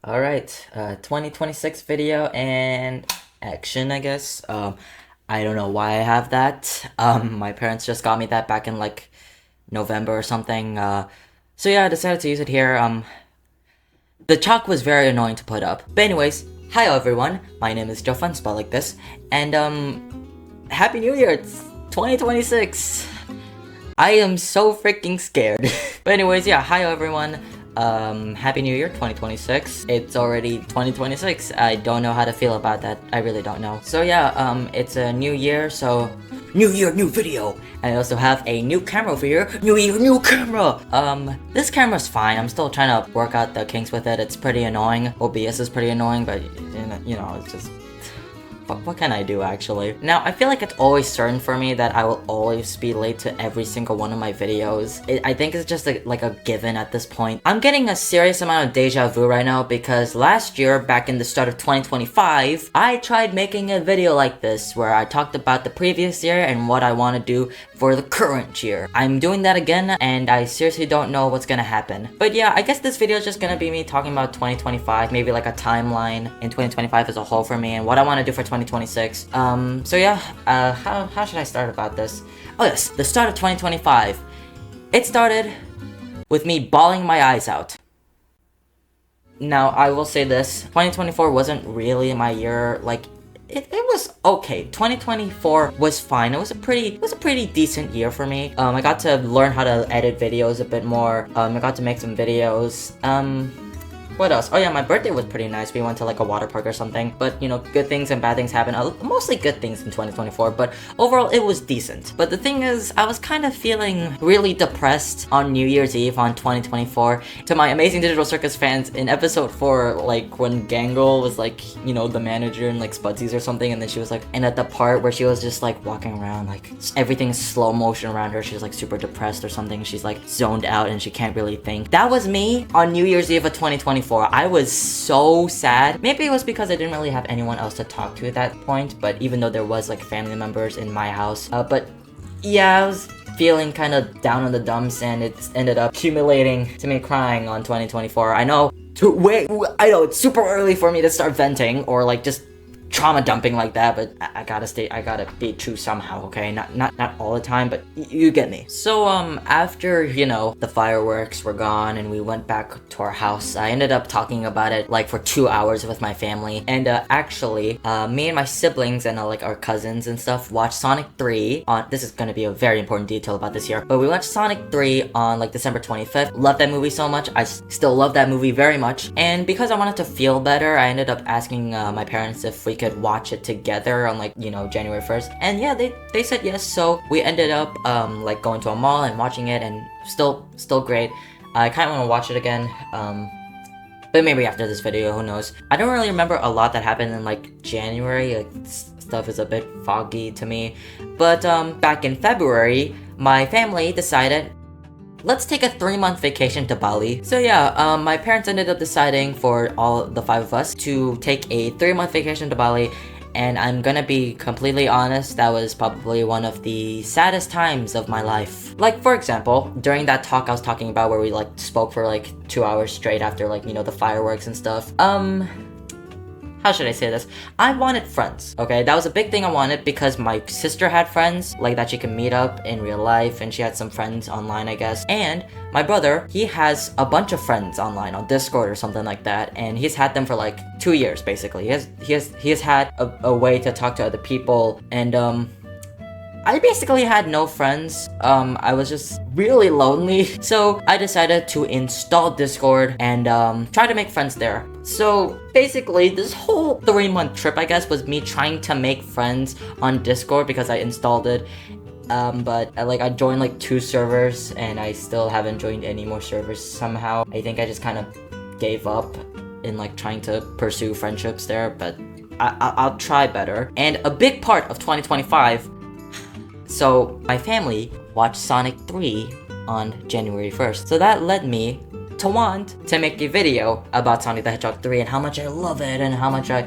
Alright, 2026 video and action, I guess. I don't know why I have that. My parents just got me that back in like November or something. So yeah, I decided to use it here. The chalk was very annoying to put up. But anyways, hi everyone. My name is Jofan, spelled like this. And Happy New Year! It's 2026! I am so freaking scared. But anyways, yeah, hi everyone. Happy New Year 2026. It's already 2026. I don't know how to feel about that. I really don't know. So yeah, it's a new year, so new year, new video. I also have a new camera over here. New year, new camera. This camera's fine. I'm still trying to work out the kinks with it. It's pretty annoying. OBS is pretty annoying, but you know, it's just what can I do actually? Now, I feel like it's always certain for me that I will always be late to every single one of my videos. I think it's just like a given at this point. I'm getting a serious amount of deja vu right now because last year, back in the start of 2025, I tried making a video like this where I talked about the previous year and what I want to do for the current year. I'm doing that again and I seriously don't know what's gonna happen. But yeah, I guess this video is just gonna be me talking about 2025, maybe like a timeline in 2025 as a whole for me and what I want to do for 2026. So yeah, how should I start about this? Oh yes, the start of 2025. It started with me bawling my eyes out. Now, I will say this, 2024 wasn't really my year, like, it was okay. 2024 was fine. It was a pretty decent year for me. I got to learn how to edit videos a bit more. I got to make some videos. What else? Oh yeah, my birthday was pretty nice. We went to like a water park or something. But you know, good things and bad things happen. Mostly good things in 2024, but overall it was decent. But the thing is, I was kind of feeling really depressed on New Year's Eve on 2024. To my Amazing Digital Circus fans, in episode 4, like when Gangle was like, you know, the manager in like Spudsies or something, and then she was like, and at the part where she was just like walking around, like everything's slow motion around her, she's like super depressed or something. She's like zoned out and she can't really think. That was me on New Year's Eve of 2024. I was so sad. Maybe it was because I didn't really have anyone else to talk to at that point, but even though there was like family members in my house, but yeah, I was feeling kind of down in the dumps and it ended up accumulating to me crying on 2024. I know, I know it's super early for me to start venting or like just trauma dumping like that, but I gotta be true somehow, okay? Not all the time, but you get me. So after, you know, the fireworks were gone and we went back to our house, I ended up talking about it like for 2 hours with my family. And actually, me and my siblings and like our cousins and stuff watched Sonic 3 on, this is gonna be a very important detail about this year, but we watched Sonic 3 on like December 25th. Love that movie so much. I still love that movie very much. And because I wanted to feel better, I ended up asking my parents if we could watch it together on like, you know, January 1st. And yeah, they said yes, so we ended up like going to a mall and watching it, and still great. I kind of want to watch it again, but maybe after this video, who knows. I don't really remember a lot that happened in like January, like stuff is a bit foggy to me. But back in February, my family decided, let's take a 3-month vacation to Bali. So yeah, my parents ended up deciding for all the 5 of us to take a 3-month vacation to Bali. And I'm gonna be completely honest, that was probably one of the saddest times of my life. Like, for example, during that talk I was talking about where we like spoke for like 2 hours straight after like, you know, the fireworks and stuff. How should I say this? I wanted friends, okay? That was a big thing I wanted because my sister had friends, like that she could meet up in real life, and she had some friends online, I guess. And my brother, he has a bunch of friends online on Discord or something like that, and he's had them for like 2 years, basically. He has had a way to talk to other people, and I basically had no friends. I was just really lonely. So I decided to install Discord and try to make friends there. So basically this whole 3-month trip, I guess, was me trying to make friends on Discord because I installed it. But I joined like 2 servers and I still haven't joined any more servers somehow. I think I just kind of gave up in like trying to pursue friendships there, but I'll try better. And a big part of 2025, so my family watched Sonic 3 on January 1st. So that led me to want to make a video about Sonic the Hedgehog 3 and how much I love it and how much I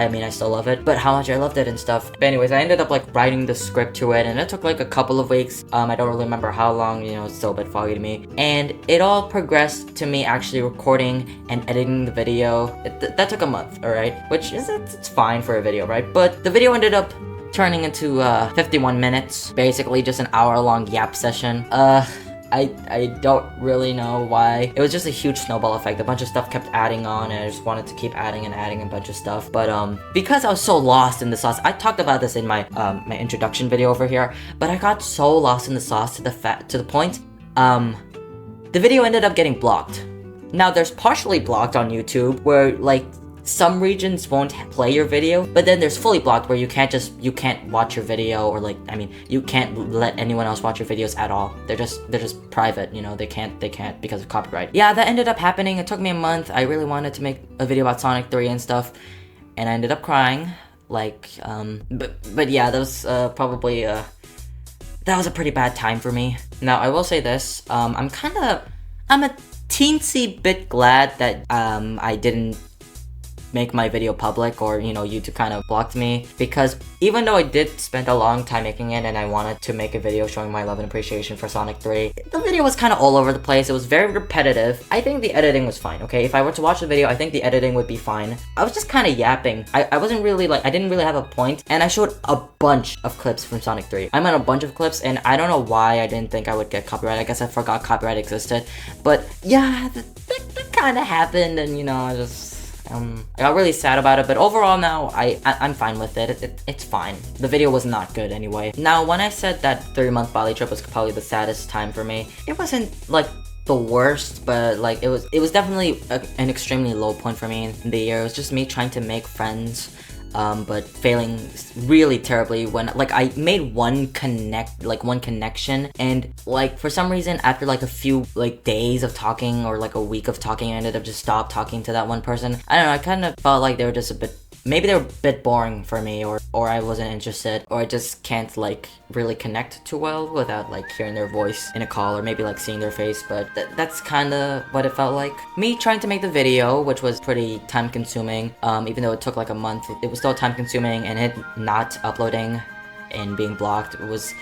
mean, I still love it, but how much I loved it and stuff. But anyways, I ended up like writing the script to it, and it took like a couple of weeks. I don't really remember how long, you know, it's still a bit foggy to me. And it all progressed to me actually recording and editing the video. That took a month, alright? Which is, it's fine for a video, right? But the video ended up turning into 51 minutes, basically just an hour-long yap session. I don't really know why. It was just a huge snowball effect. A bunch of stuff kept adding on, and I just wanted to keep adding and adding a bunch of stuff. But because I was so lost in the sauce, I talked about this in my my introduction video over here. But I got so lost in the sauce to the point, the video ended up getting blocked. Now there's partially blocked on YouTube where like some regions won't play your video, but then there's fully blocked where you can't watch your video, or like, I mean, you can't let anyone else watch your videos at all. They're just private, you know, they can't because of copyright. Yeah, that ended up happening. It took me a month. I really wanted to make a video about Sonic 3 and stuff, and I ended up crying, like, but yeah, that was probably that was a pretty bad time for me. Now, I will say this, I'm a teensy bit glad that I didn't make my video public, or you know, YouTube kind of blocked me, because even though I did spend a long time making it and I wanted to make a video showing my love and appreciation for Sonic 3, the video was kind of all over the place. It was very repetitive. I think the editing was fine, okay? If I were to watch the video, I think the editing would be fine. I was just kind of yapping. I wasn't really like, I didn't really have a point, and I showed a bunch of clips from Sonic 3. I meant a bunch of clips, and I don't know why I didn't think I would get copyright. I guess I forgot copyright existed, but yeah, that kind of happened, and you know, I got really sad about it, but overall now, I'm fine with it. It's fine. The video was not good anyway. Now, when I said that 3-month Bali trip was probably the saddest time for me, it wasn't like the worst, but like it was definitely an extremely low point for me in the year. It was just me trying to make friends, but failing really terribly when like I made one connection, and like for some reason after like a few like days of talking or like a week of talking, I ended up just stopped talking to that one person. I don't know, I kind of felt like they were just maybe they were a bit boring for me, or I wasn't interested, or I just can't like really connect too well without like hearing their voice in a call, or maybe like seeing their face. But that's kind of what it felt like. Me trying to make the video, which was pretty time consuming, even though it took like a month, it was still time consuming, and it not uploading and being blocked, it was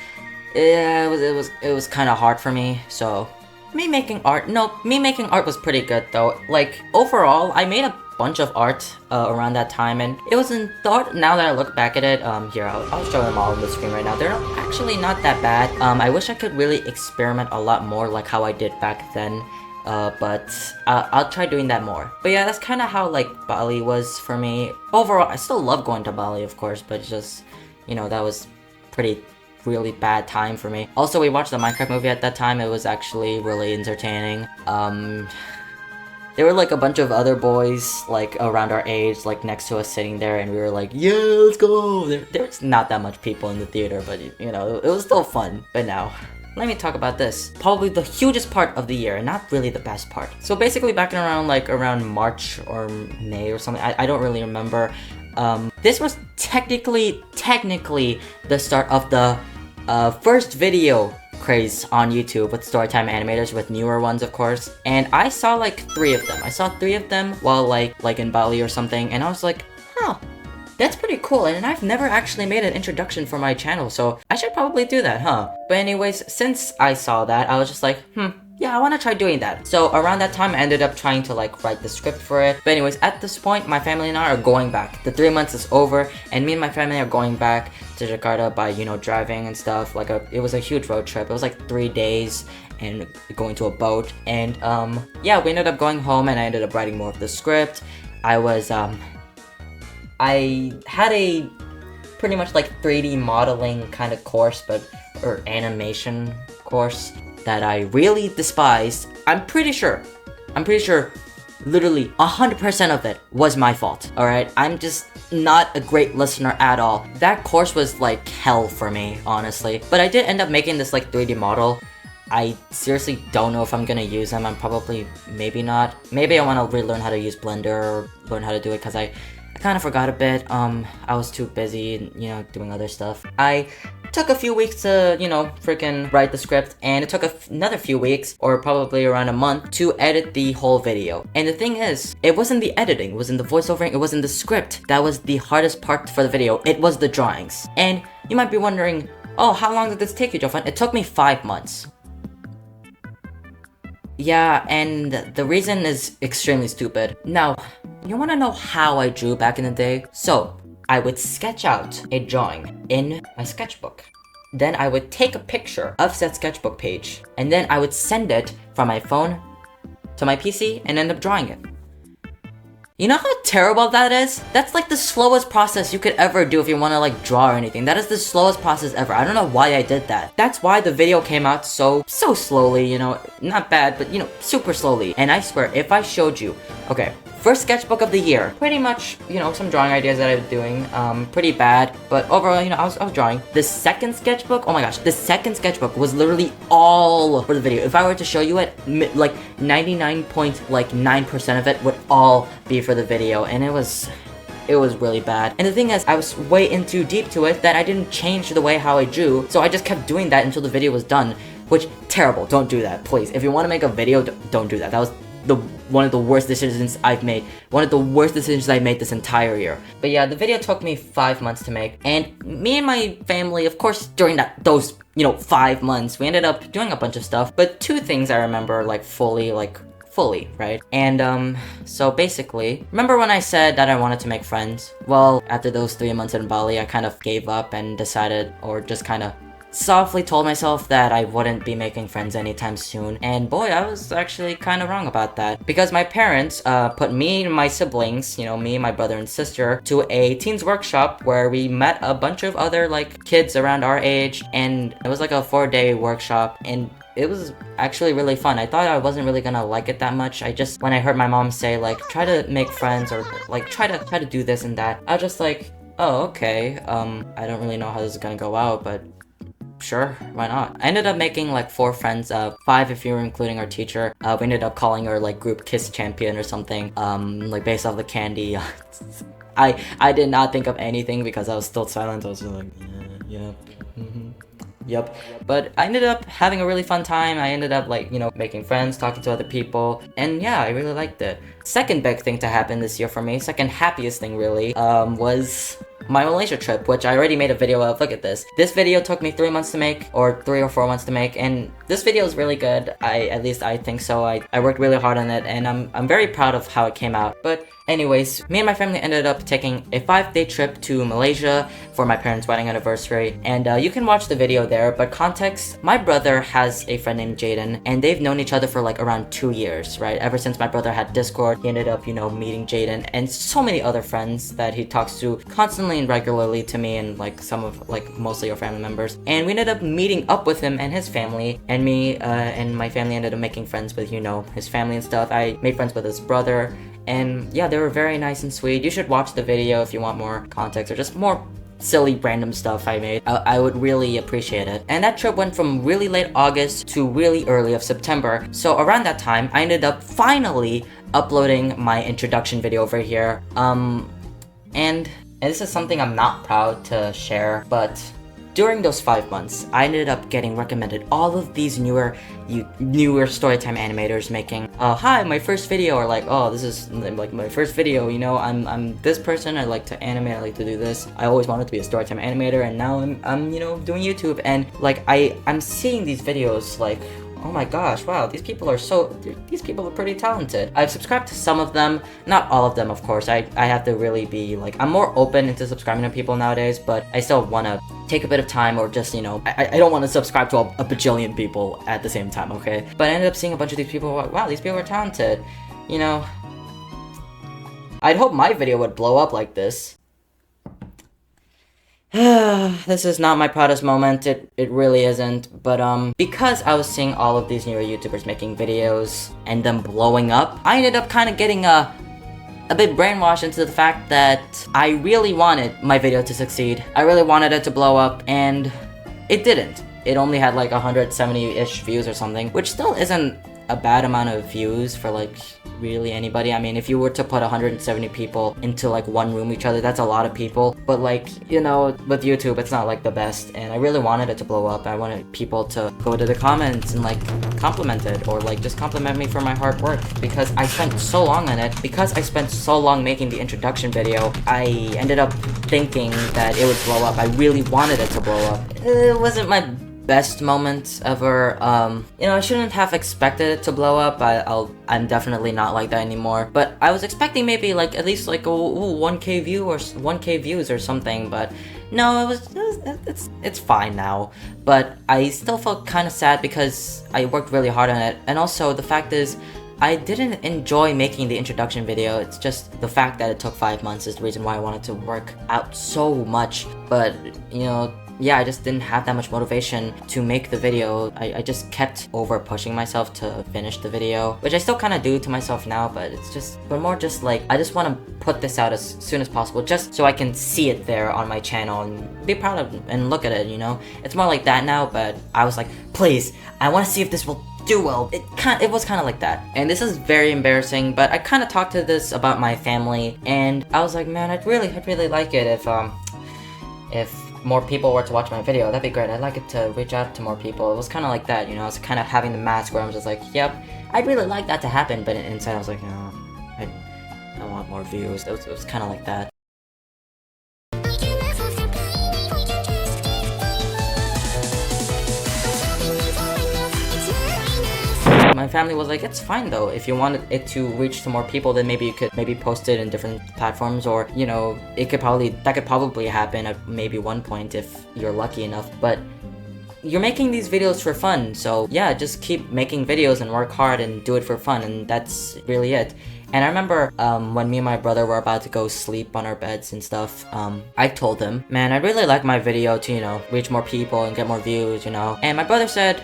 kind of hard for me. So me making art was pretty good though. Like overall, I made a bunch of art around that time, and it wasn't thought. Now that I look back at it, here I'll show them all on the screen right now. They're actually not that bad. I wish I could really experiment a lot more like how I did back then, but I'll try doing that more. But yeah, that's kind of how like Bali was for me. Overall, I still love going to Bali, of course, but it's just, you know, that was really bad time for me. Also, we watched the Minecraft movie at that time. It was actually really entertaining. There were like a bunch of other boys like around our age like next to us sitting there, and we were like, yeah, let's go. There's not that much people in the theater, but you know, it was still fun. But now, let me talk about this. Probably the hugest part of the year, and not really the best part. So basically back in around March or May or something, I don't really remember. This was technically the start of the first video craze on YouTube with Storytime animators, with newer ones of course, and I saw like 3 of them. I saw 3 of them while like in Bali or something, and I was like, huh, that's pretty cool, and I've never actually made an introduction for my channel, so I should probably do that, huh? But anyways, since I saw that, I was just like, yeah, I want to try doing that. So around that time, I ended up trying to like write the script for it. But anyways, at this point, my family and I are going back. The 3 months is over, and me and my family are going back to Jakarta by, you know, driving and stuff. Like it was a huge road trip. It was like 3 days and going to a boat. And yeah, we ended up going home, and I ended up writing more of the script. I had a pretty much like 3D modeling kind of course, or animation course, that I really despised. I'm pretty sure literally 100% of it was my fault, alright? I'm just not a great listener at all. That course was like hell for me, honestly. But I did end up making this like 3D model. I seriously don't know if I'm gonna use them. Maybe not. Maybe I want to relearn how to use Blender, or learn how to do it, because I kind of forgot a bit. I was too busy, you know, doing other stuff. I took a few weeks to, you know, freaking write the script, and it took another few weeks, or probably around a month, to edit the whole video. And the thing is, it wasn't the editing, it wasn't the voiceovering, it wasn't the script that was the hardest part for the video, it was the drawings. And you might be wondering, oh, how long did this take you, Jovan? It took me 5 months. Yeah, and the reason is extremely stupid. Now, you wanna know how I drew back in the day? So, I would sketch out a drawing in my sketchbook. Then I would take a picture of said sketchbook page, and then I would send it from my phone to my PC and end up drawing it. You know how terrible that is? That's like the slowest process you could ever do if you want to like draw or anything. That is the slowest process ever. I don't know why I did that. That's why the video came out so slowly, you know, not bad, but you know, super slowly. And I swear, if I showed you, okay, first sketchbook of the year, pretty much, you know, some drawing ideas that I was doing, pretty bad, but overall, you know, I was drawing. The second sketchbook, oh my gosh, the second sketchbook was literally all for the video. If I were to show you it, like 99.9% of it would all be for the video, and it was really bad. And the thing is, I was way in too deep to it that I didn't change the way how I drew, so I just kept doing that until the video was done, which, terrible. Don't do that, please. If you want to make a video, don't do that. That was one of the worst decisions I've made. One of the worst decisions I made this entire year. But yeah, the video took me 5 months to make, and me and my family, of course, during those, you know, 5 months, we ended up doing a bunch of stuff. But two things I remember, like, fully, right? And, so basically, remember when I said that I wanted to make friends? Well, after those 3 months in Bali, I kind of gave up and decided, or just kind of softly told myself that I wouldn't be making friends anytime soon. And boy, I was actually kind of wrong about that. Because my parents put me and my siblings, you know, me, my brother and sister, to a teens workshop where we met a bunch of other, like, kids around our age. And it was like a 4-day workshop, and it was actually really fun. I thought I wasn't really gonna like it that much. When I heard my mom say, like, try to make friends, or like try to do this and that, I was just like, oh, okay. I don't really know how this is gonna go out, but sure, why not? I ended up making like 4 friends, 5 if you were including our teacher. We ended up calling her like group kiss champion or something, like based off the candy. I did not think of anything because I was still silent. I was just like, yeah, yep. But I ended up having a really fun time. I ended up, like, you know, making friends, talking to other people, and yeah, I really liked it. Second big thing to happen this year for me, second happiest thing really, was my Malaysia trip, which I already made a video of. Look at this. This video took me 3 months to make, or 3 or 4 months to make, and this video is really good. At least I think so. I worked really hard on it, and I'm very proud of how it came out. But anyways, me and my family ended up taking a 5-day trip to Malaysia for my parents' wedding anniversary, and you can watch the video there. But context, my brother has a friend named Jaden, and they've known each other for like around 2 years, right? Ever since my brother had Discord, he ended up, you know, meeting Jaden and so many other friends that he talks to constantly and regularly to me and like some of, like, mostly our family members. And we ended up meeting up with him and his family, and me and my family ended up making friends with, you know, his family and stuff. I made friends with his brother, and yeah, they were very nice and sweet. You should watch the video if you want more context or just more silly random stuff I made. I would really appreciate it. And that trip went from really late August to really early of September. So around that time, I ended up finally uploading my introduction video over here. And this is something I'm not proud to share, but during those 5 months, I ended up getting recommended all of these newer storytime animators making, hi, my first video, or like, oh, this is like my first video, you know, I'm this person, I like to animate, I like to do this. I always wanted to be a storytime animator, and now I'm you know, doing YouTube, and like I'm seeing these videos like, oh my gosh, wow, these people are pretty talented. I've subscribed to some of them, not all of them, of course. I have to really be like, I'm more open into subscribing to people nowadays, but I still want to take a bit of time, or just, you know, I don't want to subscribe to a bajillion people at the same time, okay? But I ended up seeing a bunch of these people, like, wow, these people are talented, you know. I'd hope my video would blow up like this. This is not my proudest moment, it really isn't, but because I was seeing all of these newer YouTubers making videos and them blowing up, I ended up kind of getting a bit brainwashed into the fact that I really wanted my video to succeed. I really wanted it to blow up, and it didn't. It only had like 170-ish views or something, which still isn't a bad amount of views for like really anybody. I mean, if you were to put 170 people into like one room each other, that's a lot of people. But like, you know, with YouTube, it's not like the best. And I really wanted it to blow up. I wanted people to go to the comments and like compliment it, or like just compliment me for my hard work, because I spent so long on it. Because I spent so long making the introduction video, I ended up thinking that it would blow up. I really wanted it to blow up. It wasn't my best moment ever. You know, I shouldn't have expected it to blow up. I'm definitely not like that anymore. But I was expecting maybe like at least like 1K view or 1K views or something. But no, it's fine now. But I still felt kind of sad because I worked really hard on it. And also the fact is, I didn't enjoy making the introduction video. It's just the fact that it took 5 months is the reason why I wanted to work out so much. But you know, yeah, I just didn't have that much motivation to make the video. I just kept over pushing myself to finish the video, which I still kind of do to myself now, but more just like, I just want to put this out as soon as possible, just so I can see it there on my channel and be proud of it and look at it, you know? It's more like that now, but I was like, please, I want to see if this will do well. It was kind of like that. And this is very embarrassing, but I kind of talked to this about my family, and I was like, man, I'd really like it if more people were to watch my video. That'd be great. I'd like it to reach out to more people. It was kind of like that, you know. I was kind of having the mask where I'm just like, yep, I'd really like that to happen, but inside I was like, no, I want more views. It was kind of like that. My family was like, it's fine though. If you wanted it to reach to more people, then maybe you could post it in different platforms, or you know, that could probably happen at maybe one point if you're lucky enough. But you're making these videos for fun, so yeah, just keep making videos and work hard and do it for fun, and that's really it. And I remember when me and my brother were about to go sleep on our beds and stuff, I told him, man, I'd really like my video to, you know, reach more people and get more views, you know. And my brother said,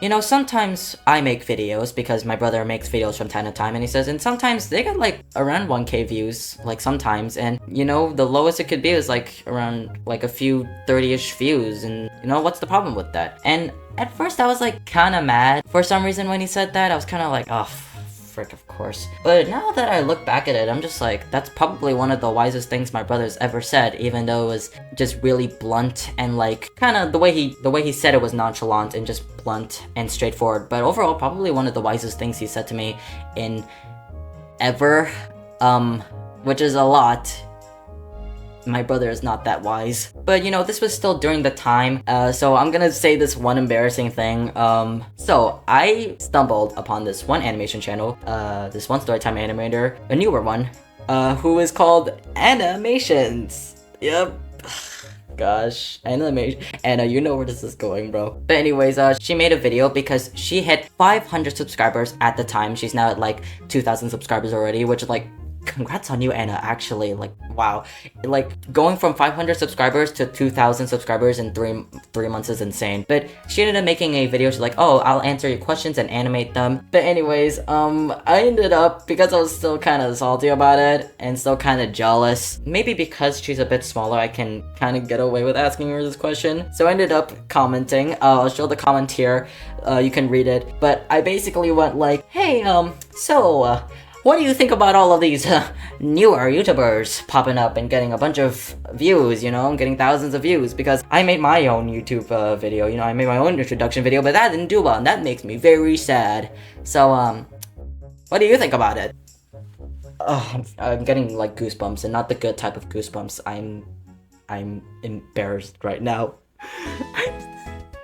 you know, sometimes I make videos, because my brother makes videos from time to time, and he says, and sometimes they get like around 1K views, like sometimes, and you know, the lowest it could be is like around like a few 30-ish views, and you know, what's the problem with that? And at first I was like kind of mad for some reason when he said that. I was kind of like, oh, frick, of course. But now that I look back at it, I'm just like, that's probably one of the wisest things my brother's ever said, even though it was just really blunt, and like kind of the way he said it was nonchalant and just blunt and straightforward. But overall, probably one of the wisest things he said to me in ever, which is a lot. My brother is not that wise. But you know, this was still during the time, so I'm gonna say this one embarrassing thing. So I stumbled upon this one animation channel, this one storytime animator, a newer one, who is called Animations. Yep. Gosh, animation. Anna, you know where this is going, bro. But anyways, she made a video because she hit 500 subscribers at the time. She's now at like 2,000 subscribers already, which is like, congrats on you, Anna, actually. Like, wow. Like, going from 500 subscribers to 2,000 subscribers in three months is insane. But she ended up making a video. She's like, oh, I'll answer your questions and animate them. But anyways, I ended up, because I was still kind of salty about it and still kind of jealous, maybe because she's a bit smaller, I can kind of get away with asking her this question. So I ended up commenting. I'll show the comment here. You can read it. But I basically went like, hey, what do you think about all of these newer YouTubers popping up and getting a bunch of views, you know, getting thousands of views? Because I made my own YouTube video, you know, I made my own introduction video, but that didn't do well, and that makes me very sad. So, what do you think about it? I'm getting like goosebumps, and not the good type of goosebumps. I'm embarrassed right now.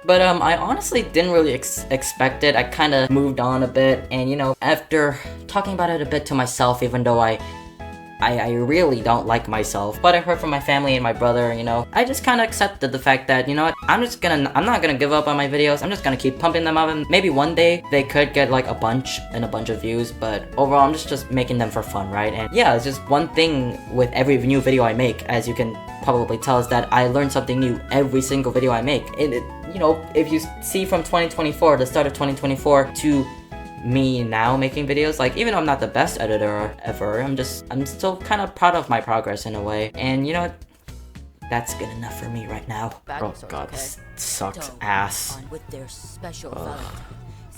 But I honestly didn't really expect it. I kind of moved on a bit, and you know, after talking about it a bit to myself, even though I really don't like myself, but I heard from my family and my brother, you know, I just kind of accepted the fact that, you know what, I'm not gonna give up on my videos. I'm just gonna keep pumping them up, and maybe one day they could get like a bunch of views, but overall I'm just making them for fun, right? And yeah, it's just one thing with every new video I make, as you can probably tell, is that I learn something new every single video I make. And you know, if you see from 2024, the start of 2024 to me now making videos, like, even though I'm not the best editor ever, I'm still kind of proud of my progress in a way. And you know what? That's good enough for me right now. Oh god, this sucks ass.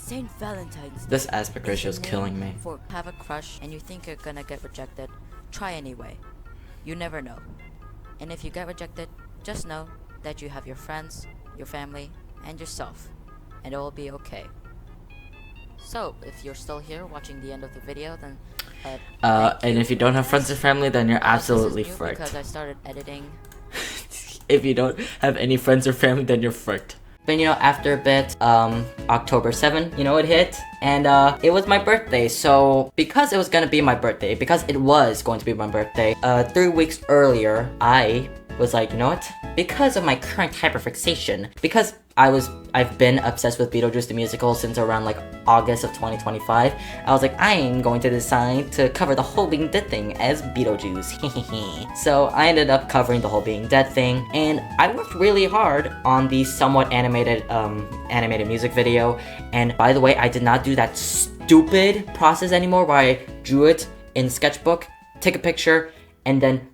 St. Valentine's Day. This aspect ratio is the killing name me. For have a crush and you think you're gonna get rejected, try anyway. You never know. And if you get rejected, just know that you have your friends, your family, and yourself, and it will be okay. So, if you're still here watching the end of the video, then and if you don't have friends or family, then you're absolutely this is new fricked. because I started editing. If you don't have any friends or family, then you're fricked. But you know, after a bit, October 7, you know, it hit, and it was my birthday. So because it was gonna be my birthday, because it was going to be my birthday, 3 weeks earlier, I was like, you know what? Because of my current hyperfixation, because I've been obsessed with Beetlejuice the musical since around like August of 2025. I was like, I'm going to decide to cover the whole Being Dead thing as Beetlejuice. So I ended up covering the whole Being Dead thing, and I worked really hard on the somewhat animated music video. And by the way, I did not do that stupid process anymore where I drew it in Sketchbook, take a picture, and then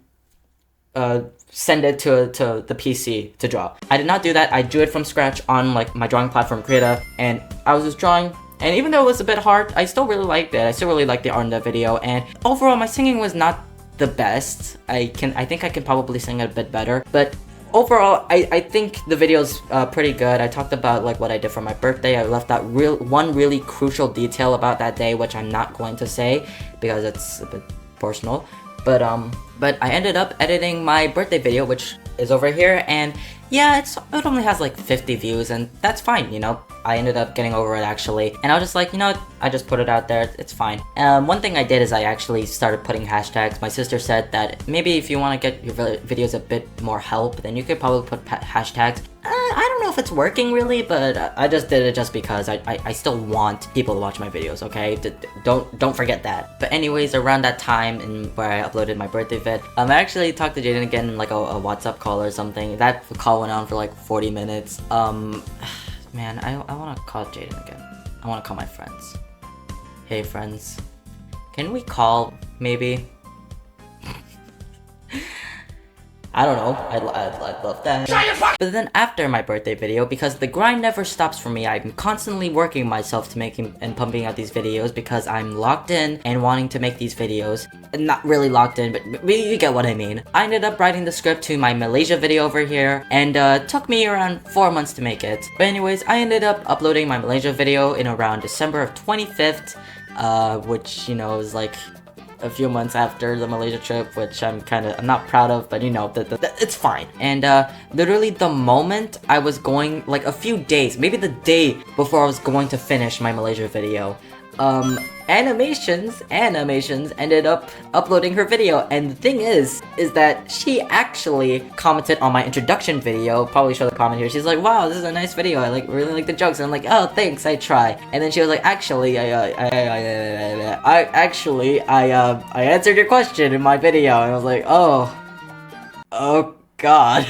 send it to the PC to draw. I did not do that. I drew it from scratch on like my drawing platform Krita, and I was just drawing. And even though it was a bit hard, I still really liked it. I still really liked the art in that video. And overall, my singing was not the best. I think I can probably sing it a bit better. But overall, I think the video's pretty good. I talked about like what I did for my birthday. I left out one really crucial detail about that day, which I'm not going to say because it's a bit personal. But I ended up editing my birthday video, which is over here, and yeah, it only has like 50 views, and that's fine, you know. I ended up getting over it actually, and I was just like, you know what, I just put it out there, it's fine. One thing I did is I actually started putting hashtags. My sister said that maybe if you want to get your videos a bit more help, then you could probably put hashtags. I don't know if it's working really, but I just did it just because I still want people to watch my videos, okay? Don't forget that. But anyways, around that time where I uploaded my birthday vid, I actually talked to Jaden again in like a WhatsApp call or something. That call went on for like 40 minutes. Man, I want to call Jaden again. I want to call my friends. Hey friends, can we call maybe? I don't know, I'd love that. But then after my birthday video, because the grind never stops for me, I'm constantly working myself to making and pumping out these videos because I'm locked in and wanting to make these videos. Not really locked in, but you get what I mean. I ended up writing the script to my Malaysia video over here, and took me around 4 months to make it. But anyways, I ended up uploading my Malaysia video in around December of 25th, which, you know, is like a few months after the Malaysia trip, which I'm not proud of, but you know, it's fine. And literally the moment I was going, like a few days, maybe the day before I was going to finish my Malaysia video, Animations ended up uploading her video, and the thing is that she actually commented on my introduction video. Probably show the comment here. She's like, "Wow, this is a nice video. I really like the jokes." And I'm like, "Oh, thanks. I try." And then she was like, "Actually, I answered your question in my video." And I was like, "Oh God."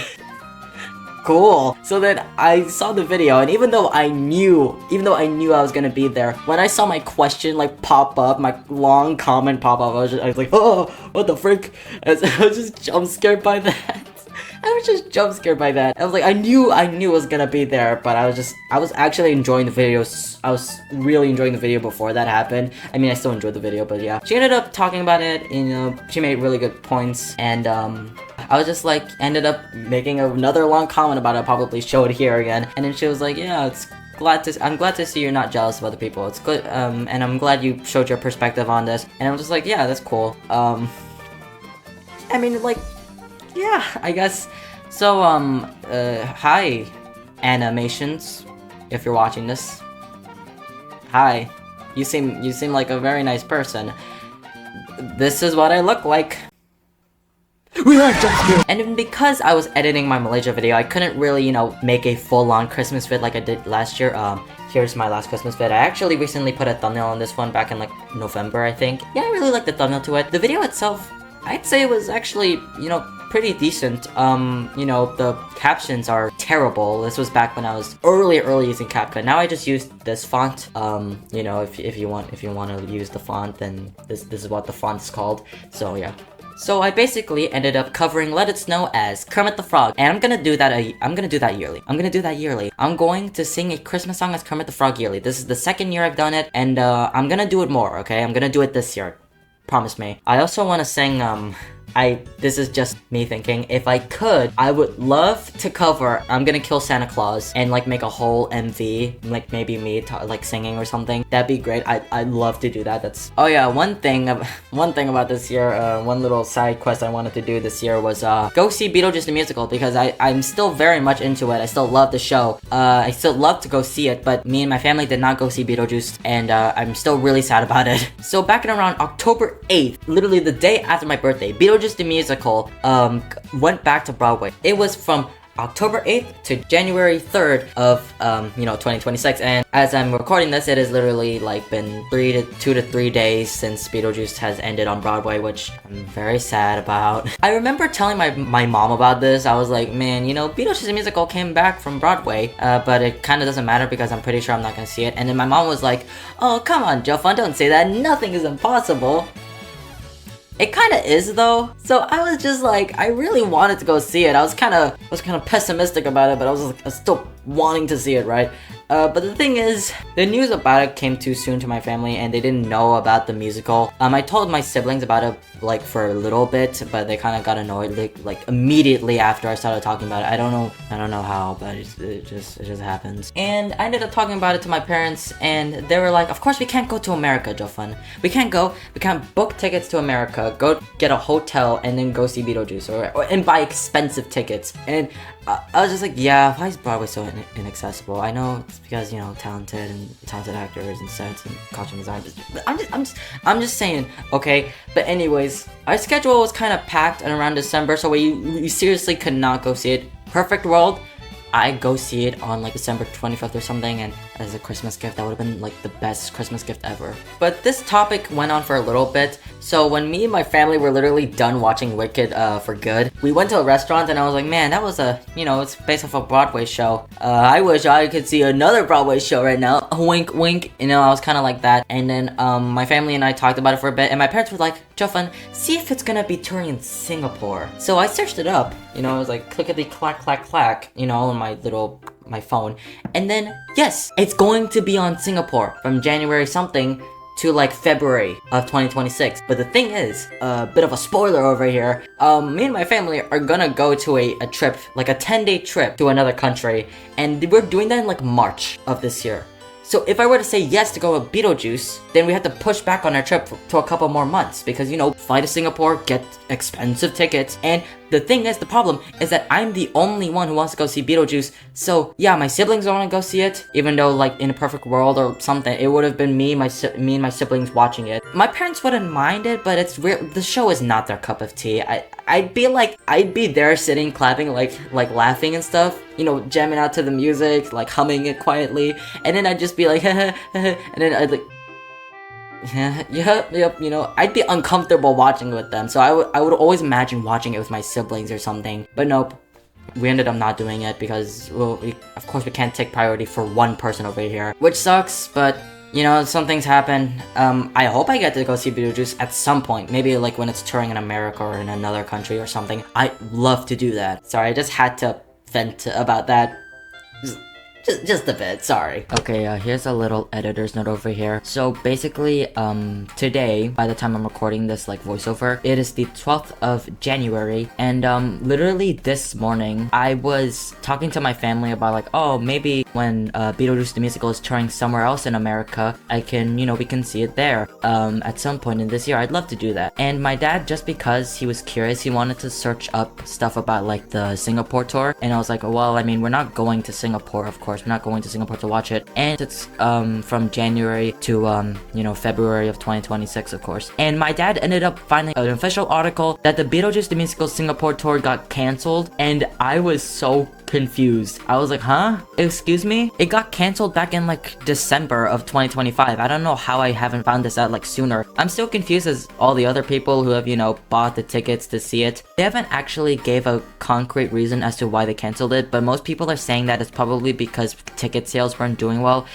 Cool. So then I saw the video, and even though I knew I was gonna be there, when I saw my question like pop up, my long comment pop up, I was like, oh, what the frick? I was just jump scared by that. I was like, I knew it was gonna be there, but I was actually enjoying the video. I was really enjoying the video before that happened. I mean, I still enjoyed the video, but yeah. She ended up talking about it, and, you know, she made really good points, and I was just like, ended up making another long comment about it. I'll probably show it here again. And then she was like, yeah, I'm glad to see you're not jealous of other people. It's good, and I'm glad you showed your perspective on this. And I'm just like, yeah, that's cool. I mean, like, yeah, I guess. So, hi, Animations, if you're watching this. Hi, you seem like a very nice person. This is what I look like. And because I was editing my Malaysia video, I couldn't really, you know, make a full-on Christmas vid like I did last year. Here's my last Christmas vid. I actually recently put a thumbnail on this one back in like November, I think. Yeah, I really like the thumbnail to it. The video itself, I'd say it was actually, you know, pretty decent. You know, the captions are terrible. This was back when I was early using CapCut. Now I just use this font. You know, if you want to use the font, then this is what the font is called. So yeah. So I basically ended up covering Let It Snow as Kermit the Frog, and I'm gonna do that yearly. I'm going to sing a Christmas song as Kermit the Frog yearly. This is the second year I've done it, and I'm gonna do it more, okay? I'm gonna do it this year. Promise me. I also want to sing, this is just me thinking, if I could, I would love to cover I'm Gonna Kill Santa Claus and like make a whole MV, like maybe me like singing or something. That'd be great. I'd love to do that. That's, oh yeah, one thing about this year, one little side quest I wanted to do this year was go see Beetlejuice the musical, because I'm still very much into it. I still love the show. I still love to go see it, but me and my family did not go see Beetlejuice, and I'm still really sad about it. So back in around October 8th, literally the day after my birthday, Beetlejuice the musical went back to Broadway. It was from October 8th to January 3rd of 2026, and as I'm recording this, it has literally like been 2 to 3 days since Beetlejuice has ended on Broadway, which I'm very sad about. I remember telling my mom about this. I was like, man, Beetlejuice the musical came back from Broadway, but it kind of doesn't matter because I'm pretty sure I'm not gonna see it. And then my mom was like, oh, come on, Jofun, don't say that, nothing is impossible. It kind of is though. So I was just like, I really wanted to go see it. I was kind of pessimistic about it, but I was still wanting to see it, right? But the thing is, the news about it came too soon to my family, and they didn't know about the musical. I told my siblings about it like for a little bit, but they kind of got annoyed like immediately after I started talking about it. I don't know how, but it just happens. And I ended up talking about it to my parents, and they were like, of course we can't go to America, Jofun. We can't book tickets to America, go get a hotel, and then go see Beetlejuice, and buy expensive tickets. And I was just like, yeah, why is Broadway so inaccessible? I know it's because, talented actors and sets and costume design. I'm just saying, okay? But anyways, our schedule was kind of packed and around December, so we seriously could not go see it. Perfect world, I'd go see it on like December 25th or something, and as a Christmas gift, that would have been like the best Christmas gift ever. But this topic went on for a little bit, so when me and my family were literally done watching Wicked for good, we went to a restaurant, and I was like, man, that was it's based off a Broadway show. I wish I could see another Broadway show right now. Wink, wink. I was kind of like that. And then my family and I talked about it for a bit, and my parents were like, Jofun, see if it's gonna be touring in Singapore. So I searched it up. I was like, clickety clack clack clack, on my phone, and then yes, it's going to be on Singapore from January something to like February of 2026. But the thing is, a bit of a spoiler over here, me and my family are gonna go to a trip, like a 10-day trip to another country, and we're doing that in like March of this year. So if I were to say yes to go with Beetlejuice, then we have to push back on our trip to a couple more months, because fly to Singapore, get expensive tickets, and the thing is, the problem is that I'm the only one who wants to go see Beetlejuice. So yeah, my siblings don't want to go see it, even though like in a perfect world or something, it would have been me and my siblings watching it. My parents wouldn't mind it, but it's real. The show is not their cup of tea. I'd be there sitting, clapping, like laughing and stuff, jamming out to the music, like humming it quietly, and then I'd just be like, and then I'd like, yep, I'd be uncomfortable watching it with them, so I would always imagine watching it with my siblings or something, but nope. We ended up not doing it because, well, of course we can't take priority for one person over here, which sucks, but some things happen. I hope I get to go see Beetlejuice at some point. Maybe like when it's touring in America or in another country or something. I'd love to do that. Sorry, I just had to vent about that. Just a bit, sorry. Okay, here's a little editor's note over here. So basically, today, by the time I'm recording this like voiceover, it is the 12th of January, and literally this morning, I was talking to my family about like, oh, maybe when Beetlejuice the musical is touring somewhere else in America, I can, we can see it there at some point in this year. I'd love to do that. And my dad, just because he was curious, he wanted to search up stuff about like the Singapore tour, and I was like, well, I mean, we're not going to Singapore, of course. We're not going to Singapore to watch it, and it's from January to February of 2026, of course. And my dad ended up finding an official article that the Beetlejuice the musical Singapore tour got cancelled, and I was so confused. I was like, huh? Excuse me? It got cancelled back in like December of 2025. I don't know how I haven't found this out like sooner. I'm still confused as all the other people who have, bought the tickets to see it. They haven't actually gave a concrete reason as to why they cancelled it, but most people are saying that it's probably because ticket sales weren't doing well,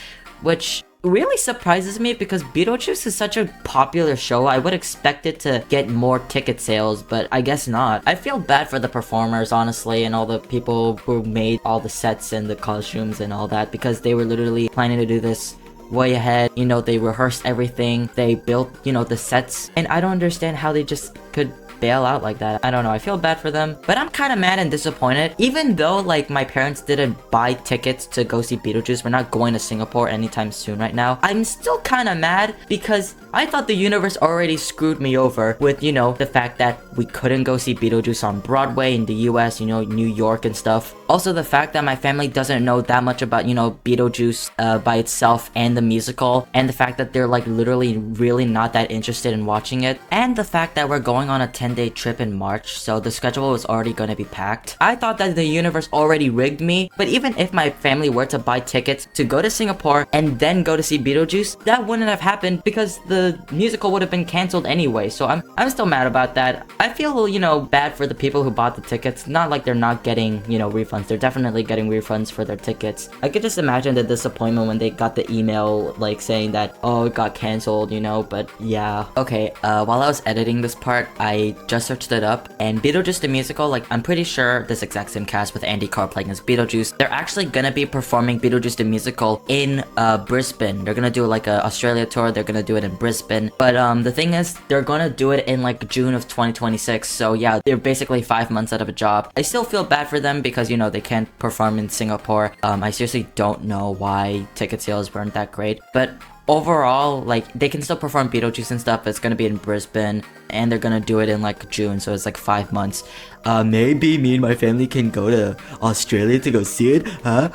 which really surprises me because Beetlejuice is such a popular show. I would expect it to get more ticket sales, but I guess not. I feel bad for the performers, honestly, and all the people who made all the sets and the costumes and all that, because they were literally planning to do this way ahead. You know, they rehearsed everything, they built, you know, the sets, and I don't understand how they just could bail out like that. I don't know, I feel bad for them, but I'm kind of mad and disappointed. Even though, like, my parents didn't buy tickets to go see Beetlejuice, we're not going to Singapore anytime soon right now, I'm still kind of mad because I thought the universe already screwed me over with, you know, the fact that we couldn't go see Beetlejuice on Broadway in the US, you know, New York and stuff. Also, the fact that my family doesn't know that much about, you know, Beetlejuice by itself and the musical, and the fact that they're, like, literally really not that interested in watching it, and the fact that we're going on a 10-day trip in March, so the schedule was already gonna be packed. I thought that the universe already rigged me, but even if my family were to buy tickets to go to Singapore and then go to see Beetlejuice, that wouldn't have happened because the musical would have been cancelled anyway, so I'm still mad about that. I feel, you know, bad for the people who bought the tickets. Not like they're not getting, you know, refunds. They're definitely getting refunds for their tickets. I could just imagine the disappointment when they got the email, like, saying that, oh, it got cancelled, you know, but yeah. Okay, while I was editing this part, I just searched it up, and Beetlejuice the musical, like, I'm pretty sure this exact same cast with Andy Carr playing as Beetlejuice, they're actually gonna be performing Beetlejuice the musical in Brisbane. They're gonna do like a Australia tour. They're gonna do it in Brisbane, but the thing is, they're gonna do it in like June of 2026, so yeah, they're basically 5 months out of a job. I still feel bad for them because, you know, they can't perform in Singapore. I seriously don't know why ticket sales weren't that great, but overall, like, they can still perform Beetlejuice and stuff. It's gonna be in Brisbane, and they're gonna do it in like June, so it's like 5 months. Maybe me and my family can go to Australia to go see it, huh?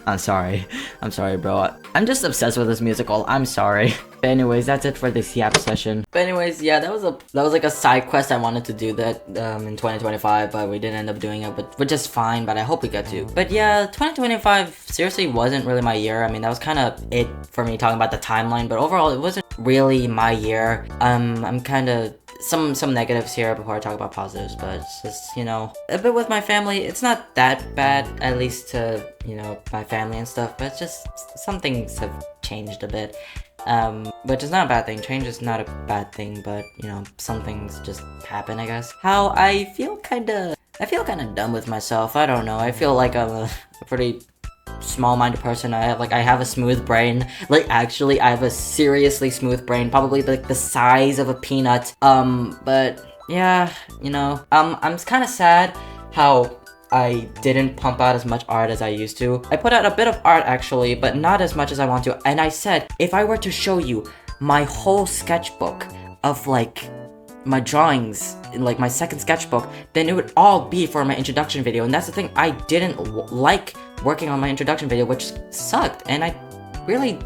I'm sorry. I'm sorry, bro. I'm just obsessed with this musical. I'm sorry. But anyways, that's it for this Yap session. But anyways, yeah, that was like a side quest. I wanted to do that in 2025, but we didn't end up doing it, but which is fine, but I hope we get to. But yeah, 2025 seriously wasn't really my year. I mean, that was kind of it for me talking about the timeline, but overall, it wasn't really my year. I'm kind of some negatives here before I talk about positives, but it's just, you know, a bit with my family. It's not that bad, at least to, you know, my family and stuff, but it's just some things have changed a bit. Which is not a bad thing. Change is not a bad thing, but, you know, some things just happen, I guess. How I feel kinda done with myself. I don't know. I feel like I'm a pretty small-minded person. I have a smooth brain. Like, actually, I have a seriously smooth brain, probably like the size of a peanut. But yeah, you know, I'm kind of sad how I didn't pump out as much art as I used to. I put out a bit of art actually, but not as much as I want to. And I said, if I were to show you my whole sketchbook of like my drawings, like my second sketchbook, then it would all be for my introduction video. And that's the thing, I didn't like working on my introduction video, which sucked. And I really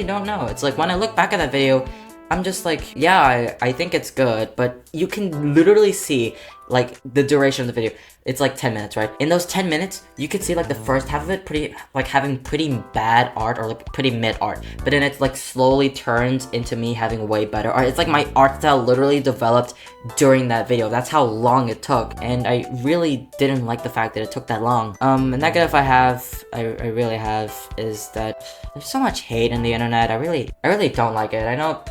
don't know. It's like when I look back at that video, I'm just like, yeah, I think it's good, but you can literally see like the duration of the video. It's like 10 minutes, right? In those 10 minutes, you could see like the first half of it having pretty bad art or like pretty mid art, but then it's like slowly turns into me having way better art. It's like my art style literally developed during that video. That's how long it took, and I really didn't like the fact that it took that long. A negative I really have is that there's so much hate in the internet. I really don't like it. I know,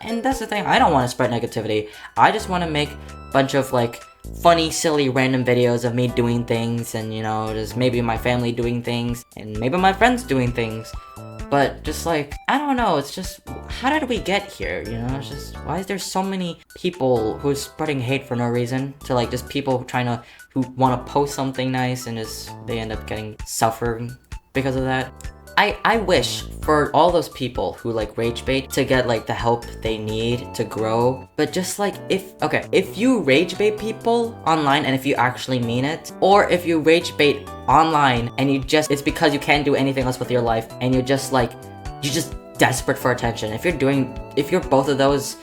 and that's the thing, I don't want to spread negativity. I just want to make a bunch of like funny, silly, random videos of me doing things, and, you know, just maybe my family doing things, and maybe my friends doing things. But just like, I don't know, it's just, how did we get here, you know? It's just, why is there so many people who are spreading hate for no reason, to like just people who want to post something nice and just they end up suffering because of that. I wish for all those people who like rage bait to get like the help they need to grow, but just like if you rage bait people online and if you actually mean it, or if you rage bait online and it's because you can't do anything else with your life and you're just desperate for attention. If you're both of those,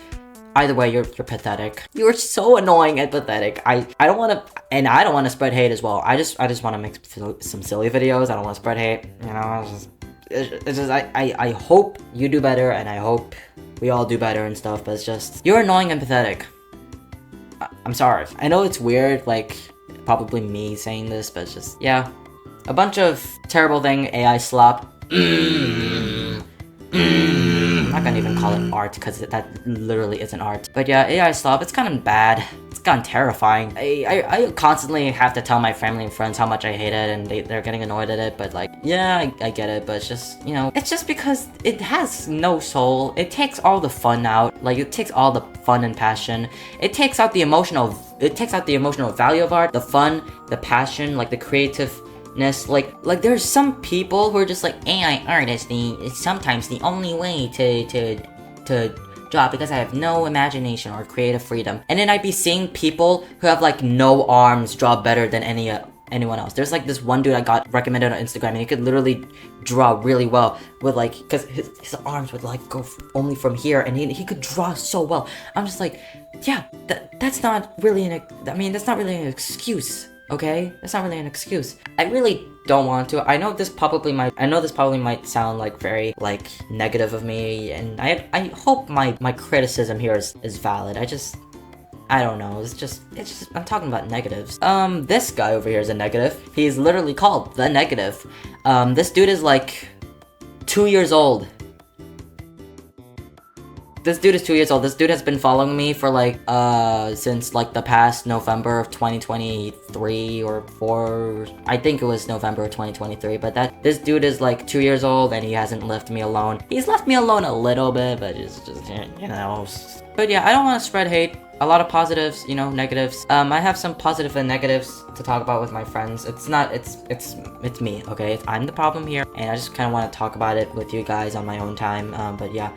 either way, you're pathetic. You're so annoying and pathetic. I don't want to spread hate as well. I just want to make some silly videos. I don't want to spread hate. You know, I hope you do better, and I hope we all do better and stuff. But it's just, you're annoying and pathetic. I'm sorry. I know it's weird, like probably me saying this, but it's just, yeah, a bunch of terrible thing AI slop I'm not gonna even call it art because that literally isn't art. But yeah, AI stuff, it's kind of bad. It's kind of terrifying. I constantly have to tell my family and friends how much I hate it, and they're getting annoyed at it. But like, yeah, I get it. But it's just, you know, it's just because it has no soul. It takes all the fun out. Like, it takes all the fun and passion. It takes out the emotional value of art, the fun, the passion, like the creativeness. Like there's some people who are just like, AI art is sometimes the only way to draw because I have no imagination or creative freedom. And then I'd be seeing people who have like no arms draw better than anyone else. There's like this one dude I got recommended on Instagram, and he could literally draw really well with like, because his arms would like go only from here, and he could draw so well. I'm just like, yeah, that's not really that's not really an excuse. Okay, that's not really an excuse. I really don't want to. I know this probably might sound like very like negative of me, and I hope my criticism here is valid. I don't know. It's just I'm talking about negatives. This guy over here is a negative. He's literally called the negative. This dude is like 2 years old. This dude is 2 years old. This dude has been following me for like, since like the past November of 2023 or 4. I think it was November of 2023, but this dude is like 2 years old and he hasn't left me alone. He's left me alone a little bit, but it's just, you know. But yeah, I don't want to spread hate. A lot of positives, you know, negatives. I have some positive and negatives to talk about with my friends. It's me, okay? I'm the problem here, and I just kind of want to talk about it with you guys on my own time. But yeah,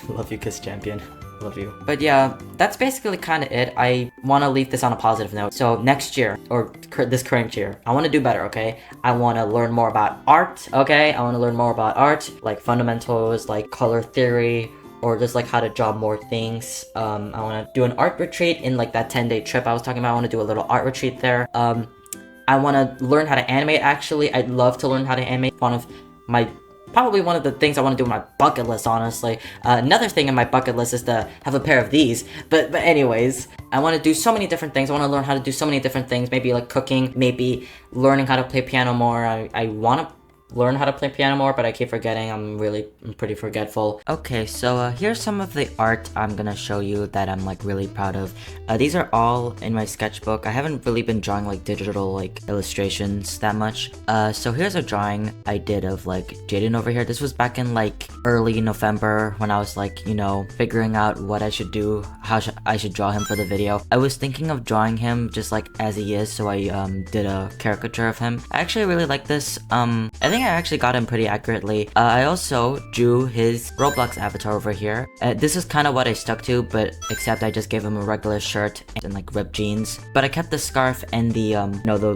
love you, Kiss Champion. Love you. But yeah, that's basically kind of it. I want to leave this on a positive note. So next year, or this current year, I want to do better, okay? I want to learn more about art, okay? I want to learn more about art, like fundamentals, like color theory, or just like how to draw more things. I want to do an art retreat in like that 10-day trip I was talking about. I want to do a little art retreat there. I want to learn how to animate, actually. I'd love to learn how to animate. Probably one of the things I want to do on my bucket list, honestly. Another thing in my bucket list is to have a pair of these. But anyways, I want to do so many different things. I want to learn how to do so many different things. Maybe like cooking, maybe learning how to play piano more. I want to learn how to play piano more, but I keep forgetting. I'm pretty forgetful. Okay, so here's some of the art I'm gonna show you that I'm like really proud of. These are all in my sketchbook. I haven't really been drawing like digital like illustrations that much. So here's a drawing I did of like Jaden over here. This was back in like early November when I was like, you know, figuring out what I should do, how I should draw him for the video. I was thinking of drawing him just like as he is, so I did a caricature of him. I actually really like this. I think I actually got him pretty accurately. I also drew his Roblox avatar over here. This is kind of what I stuck to, but except I just gave him a regular shirt and like ripped jeans. But I kept the scarf and the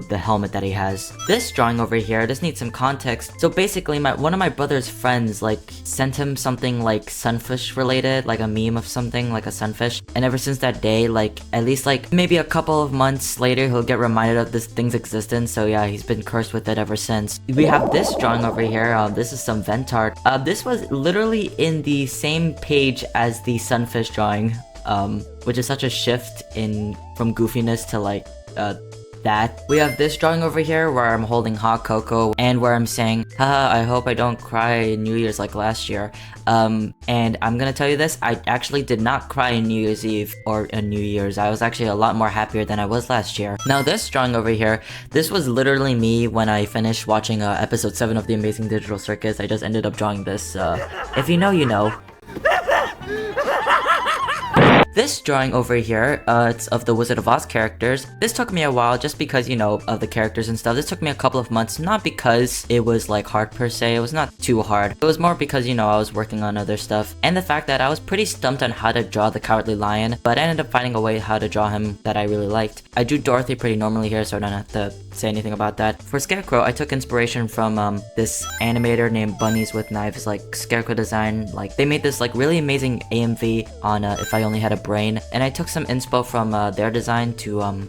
the helmet that he has. This drawing over here, this needs some context. So basically, one of my brother's friends like sent him something like sunfish related, like a meme of something like a sunfish. And ever since that day, like at least like maybe a couple of months later, he'll get reminded of this thing's existence. So yeah, he's been cursed with it ever since. We have this drawing over here. This is some vent art. This was literally in the same page as the sunfish drawing, which is such a shift from goofiness to like that. We have this drawing over here where I'm holding hot cocoa and where I'm saying, haha, I hope I don't cry in New Year's like last year. And I'm gonna tell you this, I actually did not cry in New Year's Eve or in New Year's. I was actually a lot more happier than I was last year. Now this drawing over here, this was literally me when I finished watching episode 7 of The Amazing Digital Circus. I just ended up drawing this. If you know, you know. This drawing over here, it's of the Wizard of Oz characters. This took me a while just because, you know, of the characters and stuff. This took me a couple of months, not because it was like hard per se. It was not too hard. It was more because, you know, I was working on other stuff. And the fact that I was pretty stumped on how to draw the Cowardly Lion, but I ended up finding a way how to draw him that I really liked. I drew Dorothy pretty normally here, so I don't have to say anything about that. For Scarecrow, I took inspiration from this animator named Bunnies with Knives, like Scarecrow design. Like they made this like really amazing AMV on If I Only Had a brain, and I took some inspo from their design to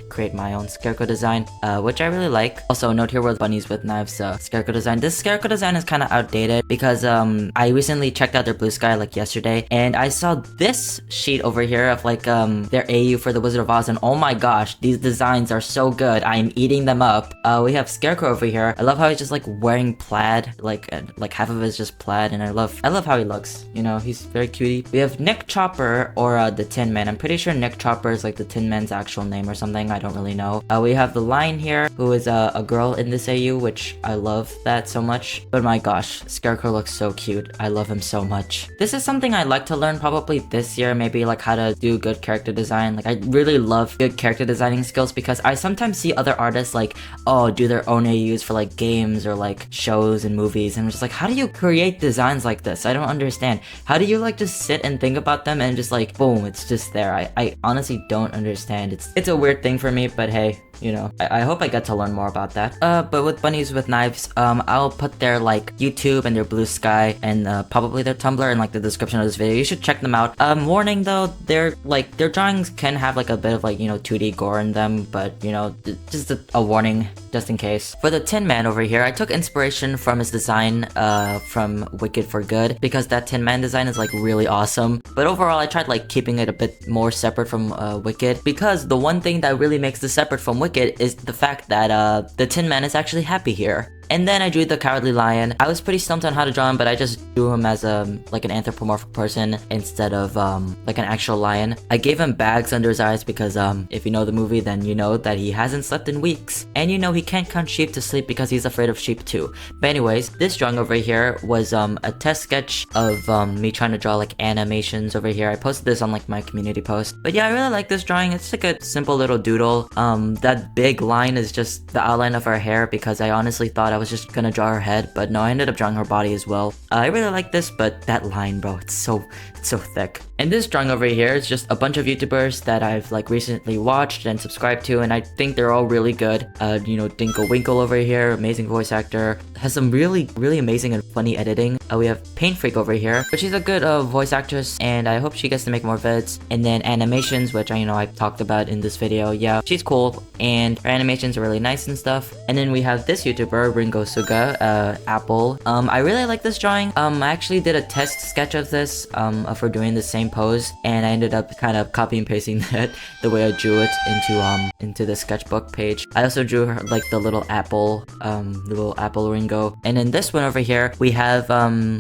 create my own Scarecrow design, which I really like. Also, note here was Bunnies with Knives Scarecrow design. This Scarecrow design is kind of outdated because I recently checked out their Blue Sky like yesterday, and I saw this sheet over here of like their AU for the Wizard of Oz, and oh my gosh, these designs are so good. I'm eating them up. We have Scarecrow over here. I love how he's just like wearing plaid, like half of it is just plaid, and I love how he looks. You know, he's very cutie. We have Nick Chopper, or the Tin Man. I'm pretty sure Nick Chopper is like the Tin Man's actual name or something. I don't really know. We have the Lion here, who is a girl in this AU, which I love that so much. But my gosh, Scarecrow looks so cute. I love him so much. This is something I'd like to learn probably this year, maybe like how to do good character design. Like I really love good character designing skills because I sometimes see other artists like, oh, do their own AUs for like games or like shows and movies, and I'm just like, how do you create designs like this? I don't understand. How do you like just sit and think about them and just like boom, it's just there? I honestly don't understand. It's a weird thing for me, but hey, you know, I hope I get to learn more about that. But with Bunnies with Knives, I'll put their like YouTube and their Blue Sky and probably their Tumblr in like the description of this video. You should check them out. Warning though, their drawings can have like a bit of like, you know, 2D gore in them, but you know, just a warning just in case. For the Tin Man over here, I took inspiration from his design from Wicked for Good because that Tin Man design is like really awesome. But overall, I tried like keeping it a bit more separate from Wicked, because the one thing that really makes this separate from Wicked is the fact that the Tin Man is actually happy here. And then I drew the Cowardly Lion. I was pretty stumped on how to draw him, but I just drew him as like an anthropomorphic person instead of like an actual lion. I gave him bags under his eyes because if you know the movie, then you know that he hasn't slept in weeks. And you know he can't count sheep to sleep because he's afraid of sheep too. But anyways, this drawing over here was a test sketch of me trying to draw like animations over here. I posted this on like my community post. But yeah, I really like this drawing. It's like a simple little doodle. That big line is just the outline of her hair because I honestly thought I was just gonna draw her head, but no, I ended up drawing her body as well. I really like this, but that line, bro, it's so thick. And this drawing over here is just a bunch of YouTubers that I've like recently watched and subscribed to, and I think they're all really good. You know, Dinkle Winkle over here, amazing voice actor, has some really amazing and funny editing. We have Paint Freak over here, but she's a good voice actress, and I hope she gets to make more vids. And then animations, which I talked about in this video. Yeah, she's cool, and her animations are really nice and stuff. And then we have this YouTuber, Ringo Suga, Apple. I really like this drawing. I actually did a test sketch of this for doing the same pose, and I ended up kind of copy and pasting that the way I drew it into the sketchbook page. I also drew her like the little apple Ringo. And in this one over here, we have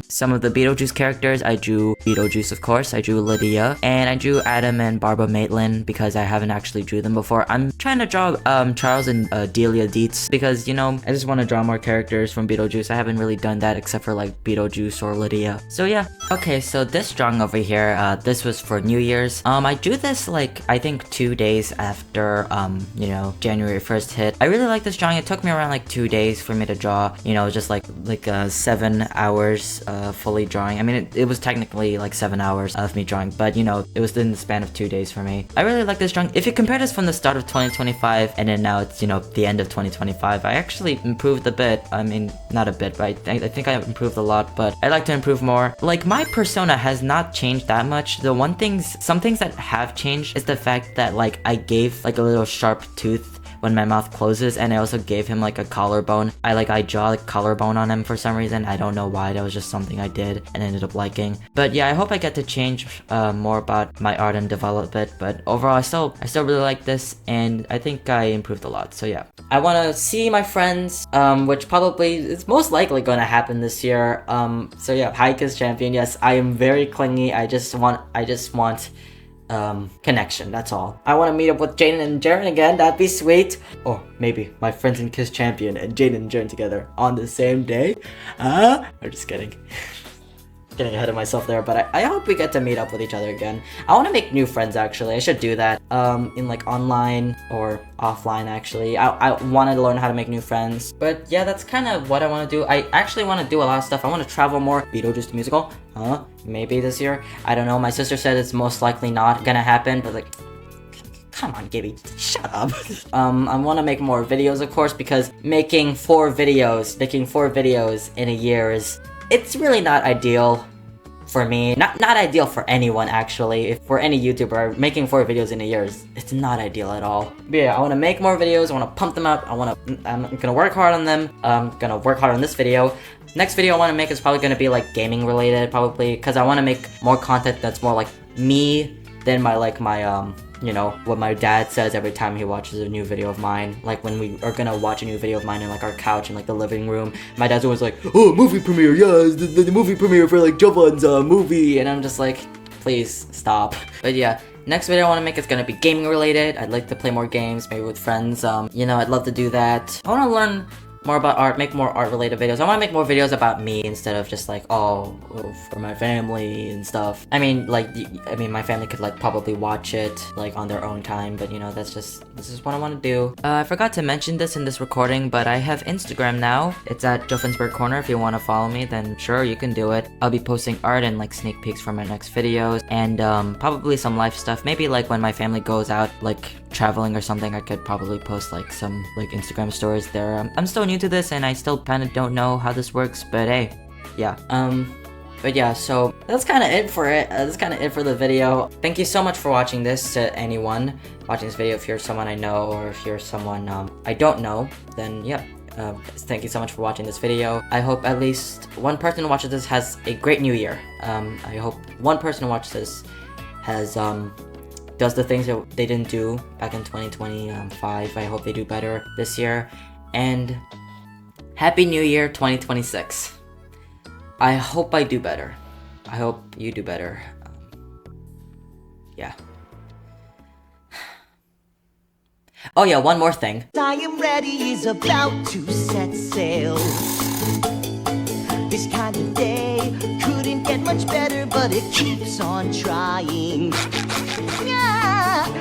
some of the Beetlejuice characters. I drew Beetlejuice, of course. I drew Lydia, and I drew Adam and Barbara Maitland because I haven't actually drew them before. I'm trying to draw Charles and Delia Dietz because, you know, I just want to draw more characters from Beetlejuice. I haven't really done that except for like Beetlejuice or Lydia. So yeah. Okay, so this drawing over here, this was for New Year's. I drew this like I think 2 days after you know, January 1st hit. I really like this drawing. It took me around like 2 days for me to draw, you know, just like 7 hours fully drawing. I mean, it was technically like 7 hours of me drawing, but you know, it was in the span of 2 days for me. I really like this drawing. If you compare this from the start of 2025 and then now it's, you know, the end of 2025, I actually improved a bit. I mean, not a bit, but I think I improved a lot, but I'd like to improve more. Like, my persona has not changed that much. Some things that have changed is the fact that like I gave like a little sharp tooth when my mouth closes, and I also gave him like a collarbone. I draw like collarbone on him for some reason. I don't know why. That was just something I did and ended up liking. But yeah, I hope I get to change more about my art and develop it. But overall, I still really like this, and I think I improved a lot. So yeah, I want to see my friends, which probably is most likely going to happen this year. So yeah, Hike is champion. Yes, I am very clingy. I just want connection, that's all. I want to meet up with Jaden and Jaren again. That'd be sweet. Or maybe my friends in Kiss Champion and Jaden and Jaren together on the same day. I'm just kidding. Getting ahead of myself there, but I hope we get to meet up with each other again. I want to make new friends, actually. I should do that in like online or offline, actually. I want to learn how to make new friends. But yeah, that's kind of what I want to do. I actually want to do a lot of stuff. I want to travel more. Beetlejuice the musical? Maybe this year? I don't know. My sister said it's most likely not gonna happen, but like, come on, Gibby, shut up. I want to make more videos, of course, because making 4 videos in a year it's really not ideal. for me. Not ideal for anyone, actually. If for any YouTuber, making 4 videos in a year it's not ideal at all. But yeah, I want to make more videos. I want to pump them up. I'm gonna work hard on them. I'm gonna work hard on this video. Next video I want to make is probably gonna be like gaming related, probably, because I want to make more content that's more like me than my you know, what my dad says every time he watches a new video of mine. Like when we are gonna watch a new video of mine in like our couch in like the living room, my dad's always like, oh, movie premiere, yeah, it's the movie premiere for like Jovan's movie, and I'm just like, please stop. But yeah, next video I want to make is gonna be gaming related. I'd like to play more games, maybe with friends. You know, I'd love to do that. I want to learn more about art, make more art related videos. I want to make more videos about me instead of just like, oh, for my family and stuff. I mean, like, my family could like probably watch it like on their own time, but you know, this is what I want to do. I forgot to mention this in this recording, but I have Instagram now. It's at Jofansburg Corner. If you want to follow me, then sure, you can do it. I'll be posting art and like sneak peeks for my next videos, and probably some life stuff. Maybe like when my family goes out like traveling or something, I could probably post like some like Instagram stories there. I'm still new to this and I still kind of don't know how this works, but hey, yeah. But yeah, so that's kind of it for it. That's kind of it for the video. Thank you so much for watching this. To anyone watching this video, if you're someone I know or if you're someone I don't know, then yeah. Thank you so much for watching this video. I hope at least one person who watches this has a great new year. I hope one person who watches this has does the things that they didn't do back in 2025. I hope they do better this year. And Happy New Year 2026. I hope I do better. I hope you do better. Yeah. Oh yeah, one more thing. I am ready is about to set sail. This kind of day couldn't get much better, but it keeps on trying. Yeah.